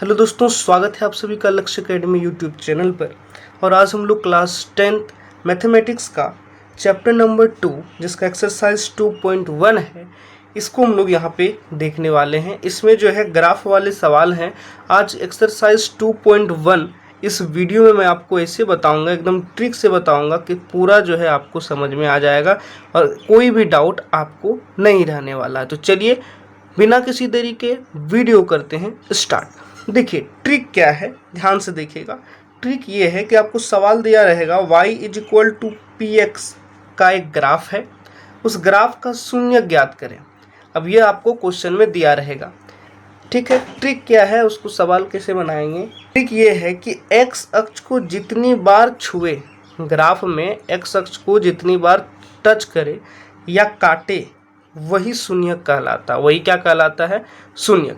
Hello दोस्तों, स्वागत है आप सभी का लक्ष्य एकेडमी यूट्यूब चैनल पर। और आज हम लोग क्लास 10th मैथमेटिक्स का चैप्टर नंबर 2 जिसका एक्सरसाइज 2.1 है, इसको हम लोग यहाँ पे देखने वाले हैं। इसमें जो है ग्राफ वाले सवाल हैं। आज एक्सरसाइज 2.1 इस वीडियो में मैं आपको ऐसे बताऊंगा, एकदम ट्रिक से बताऊंगा कि पूरा जो है आपको समझ में आ जाएगा और कोई भी डाउट आपको नहीं रहने वाला है। तो चलिए बिना किसी देरी के वीडियो करते हैं स्टार्ट। देखिए ट्रिक क्या है, ध्यान से देखिएगा। ट्रिक ये है कि आपको सवाल दिया रहेगा y = px का एक ग्राफ है, उस ग्राफ का शून्य ज्ञात करें। अब ये आपको क्वेश्चन में दिया रहेगा, ठीक है। ट्रिक क्या है, उसको सवाल कैसे बनाएंगे। ट्रिक ये है कि x अक्ष को जितनी बार छुए, ग्राफ में x अक्ष को जितनी बार टच करे या काटे वही शून्य कहलाता है। वही क्या कहलाता है? शून्य,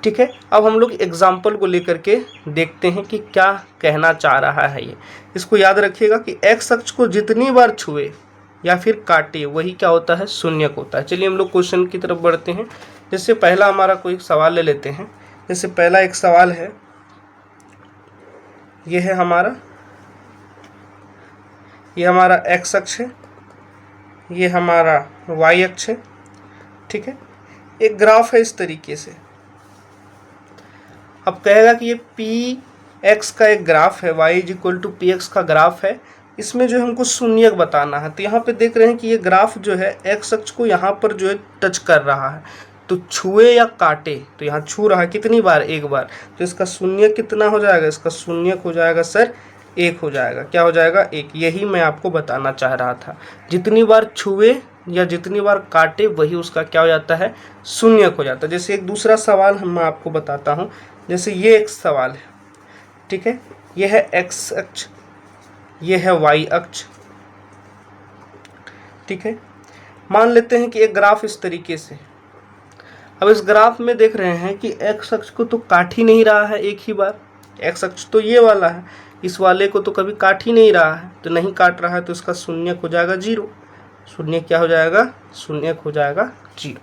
ठीक है। अब हम लोग एग्जाम्पल को लेकर के देखते हैं कि क्या कहना चाह रहा है ये। इसको याद रखिएगा कि x अक्ष को जितनी बार छुए या फिर काटे वही क्या होता है? शून्यक होता है। चलिए हम लोग क्वेश्चन की तरफ बढ़ते हैं। जैसे पहला हमारा कोई सवाल ले लेते हैं। जैसे पहला एक सवाल है, ये है हमारा, ये हमारा x अक्ष है, ये हमारा y अक्ष है, ठीक है। एक ग्राफ है इस तरीके से। अब कहेगा कि ये px का एक ग्राफ है, y = px का ग्राफ है। इसमें जो हमको शून्यक बताना है। तो यहाँ पे देख रहे हैं कि ये ग्राफ जो है x अक्ष को यहाँ पर जो है टच कर रहा है। तो छुए या काटे, तो यहाँ छू रहा है कितनी बार? एक बार। तो इसका शून्यक कितना हो जाएगा? इसका शून्यक हो जाएगा सर 1 हो जाएगा। क्या हो जाएगा? 1। यही मैं आपको बताना चाह रहा था। जितनी बार छुए या जितनी बार काटे वही उसका क्या हो जाता है? शून्यक हो जाता है। जैसे एक दूसरा सवाल मैं आपको बताता हूँ। जैसे ये एक सवाल है, ठीक है। ये है x अक्ष, ये है y अक्ष, ठीक है। मान लेते हैं कि एक ग्राफ इस तरीके से। अब इस ग्राफ में देख रहे हैं कि x अक्ष को तो काट ही नहीं रहा है एक ही बार। x अक्ष तो ये वाला है, इस वाले को तो कभी काट ही नहीं रहा है। तो नहीं काट रहा है तो इसका शून्यक हो जाएगा 0। शून्य क्या हो जाएगा? शून्यक हो जाएगा 0,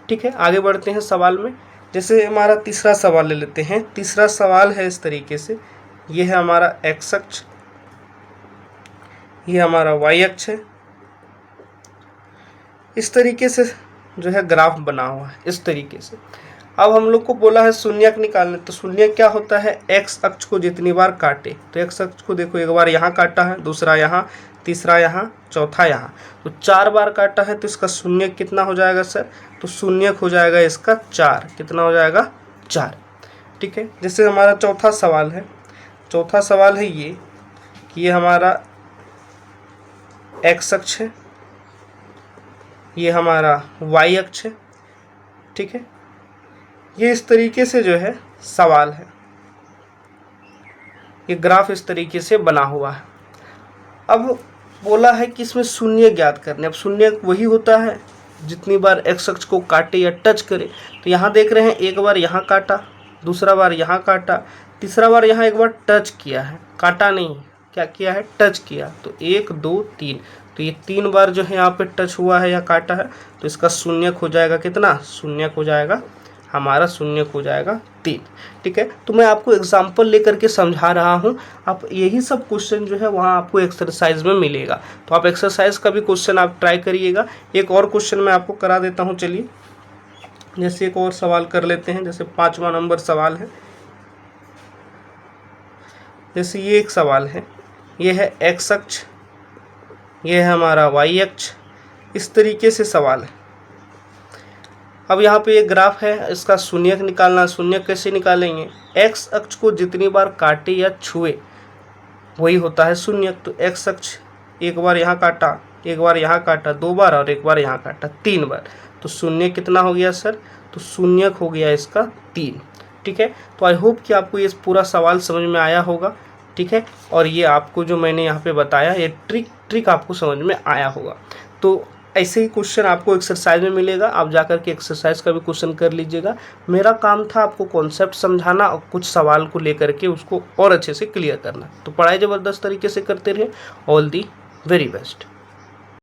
ठीक है। आगे बढ़ते हैं सवाल में। जैसे हमारा तीसरा सवाल ले लेते हैं। तीसरा सवाल है इस तरीके से। ये है हमारा x अक्ष, ये हमारा y अक्ष है। इस तरीके से जो है ग्राफ बना हुआ है, इस तरीके से। अब हम लोग को बोला है शून्यक निकालने। तो शून्यक क्या होता है? x अक्ष को जितनी बार काटे। तो x अक्ष को देखो, एक बार यहाँ काटा है, दूसरा यहाँ, तीसरा यहाँ, चौथा यहाँ, तो 4 बार काटा है। तो इसका शून्यक कितना हो जाएगा सर? तो शून्यक हो जाएगा इसका 4। कितना हो जाएगा? 4, ठीक है। जैसे हमारा चौथा सवाल है। चौथा सवाल है ये कि ये हमारा x अक्ष है, ये हमारा y अक्ष है, ठीक है। ये इस तरीके से जो है सवाल है। ये ग्राफ इस तरीके से बना हुआ है। अब बोला है कि इसमें शून्य ज्ञात करने। अब शून्य वही होता है जितनी बार x अक्ष को काटे या टच करे। तो यहाँ देख रहे हैं एक बार यहाँ काटा, दूसरा बार यहाँ काटा, तीसरा बार यहाँ एक बार टच किया है, काटा नहीं, क्या किया है? टच किया। तो 1 2 3, तो ये 3 बार जो है यहाँ पे टच हुआ है या काटा है। तो इसका शून्यक हो जाएगा कितना? शून्यक हो जाएगा हमारा, शून्यक हो जाएगा 3, ठीक है। तो मैं आपको एग्जाम्पल लेकर के समझा रहा हूँ। आप यही सब क्वेश्चन जो है वहाँ आपको एक्सरसाइज में मिलेगा। तो आप एक्सरसाइज का भी क्वेश्चन आप ट्राई करिएगा। एक और क्वेश्चन मैं आपको करा देता हूँ। चलिए जैसे एक और सवाल कर लेते हैं। जैसे 5वां नंबर सवाल है। जैसे ये एक सवाल है, ये है x अक्ष, ये है हमारा y अक्ष। इस तरीके से सवाल है। अब यहाँ पे एक ग्राफ है, इसका शून्यक निकालना। शून्यक कैसे निकालेंगे? x अक्ष को जितनी बार काटे या छुए वही होता है शून्यक। तो x अक्ष एक बार यहाँ काटा, एक बार यहाँ काटा 2 बार, और एक बार यहाँ काटा 3 बार। तो शून्य कितना हो गया सर? तो शून्यक हो गया इसका 3, ठीक है। तो आई होप कि आपको ये पूरा सवाल समझ में आया होगा, ठीक है। और ये आपको जो मैंने यहाँ पे बताया, ये ट्रिक आपको समझ में आया होगा। तो ऐसे ही क्वेश्चन आपको एक्सरसाइज में मिलेगा। आप जाकर के एक्सरसाइज का भी क्वेश्चन कर लीजिएगा। मेरा काम था आपको कॉन्सेप्ट समझाना और कुछ सवाल को लेकर के उसको और अच्छे से क्लियर करना। तो पढ़ाई ज़बरदस्त तरीके से करते रहे। All the very best.